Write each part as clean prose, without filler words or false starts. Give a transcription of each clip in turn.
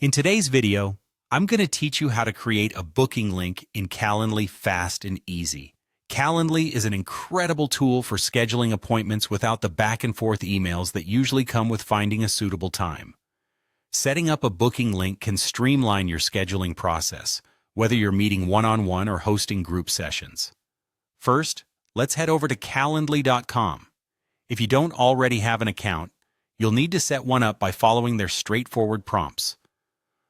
In today's video, I'm going to teach you how to create a booking link in Calendly fast and easy. Calendly is an incredible tool for scheduling appointments without the back-and-forth emails that usually come with finding a suitable time. Setting up a booking link can streamline your scheduling process, whether you're meeting one-on-one or hosting group sessions. First, let's head over to Calendly.com. If you don't already have an account, you'll need to set one up by following their straightforward prompts.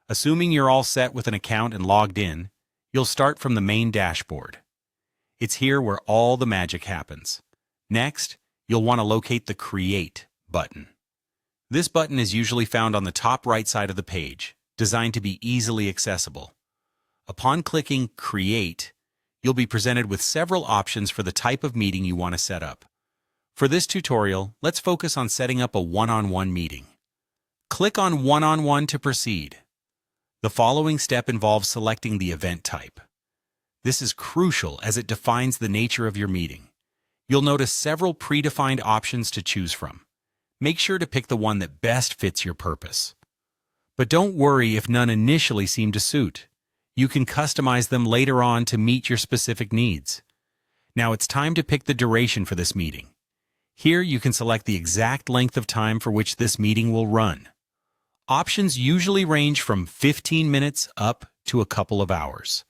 Assuming you're all set with an account and logged in, you'll start from the main dashboard. It's here where all the magic happens. Next, you'll want to locate the Create button. This button is usually found on the top right side of the page, designed to be easily accessible. Upon clicking Create, you'll be presented with several options for the type of meeting you want to set up. For this tutorial, let's focus on setting up a one-on-one meeting. Click on One-on-one to proceed. The following step involves selecting the event type. This is crucial as it defines the nature of your meeting. You'll notice several predefined options to choose from. Make sure to pick the one that best fits your purpose. But don't worry if none initially seem to suit. You can customize them later on to meet your specific needs. Now it's time to pick the duration for this meeting. Here you can select the exact length of time for which this meeting will run. Options usually range from 15 minutes up to a couple of hours.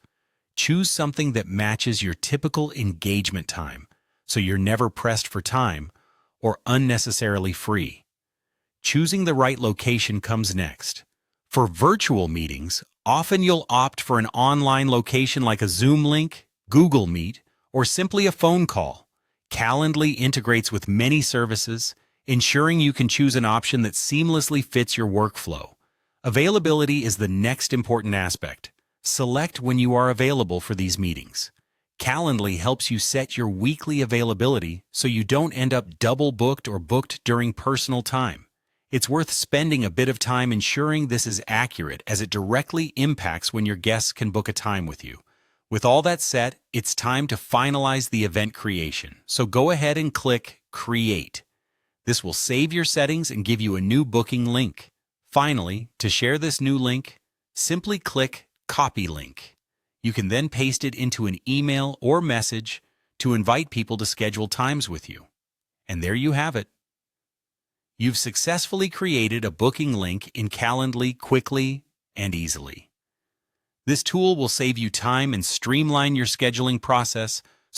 Choose something that matches your typical engagement time, so you're never pressed for time or unnecessarily free. Choosing the right location comes next. For virtual meetings, often you'll opt for an online location like a Zoom link, Google Meet, or simply a phone call. Calendly integrates with many services, ensuring you can choose an option that seamlessly fits your workflow. Availability is the next important aspect. Select when you are available for these meetings. Calendly helps you set your weekly availability so you don't end up double booked or booked during personal time. It's worth spending a bit of time ensuring this is accurate as it directly impacts when your guests can book a time with you. With all that set, it's time to finalize the event creation. So go ahead and click Create. This will save your settings and give you a new booking link. Finally, to share this new link, simply click Copy Link. You can then paste it into an email or message to invite people to schedule times with you. And there you have it. You've successfully created a booking link in Calendly quickly and easily. This tool will save you time and streamline your scheduling process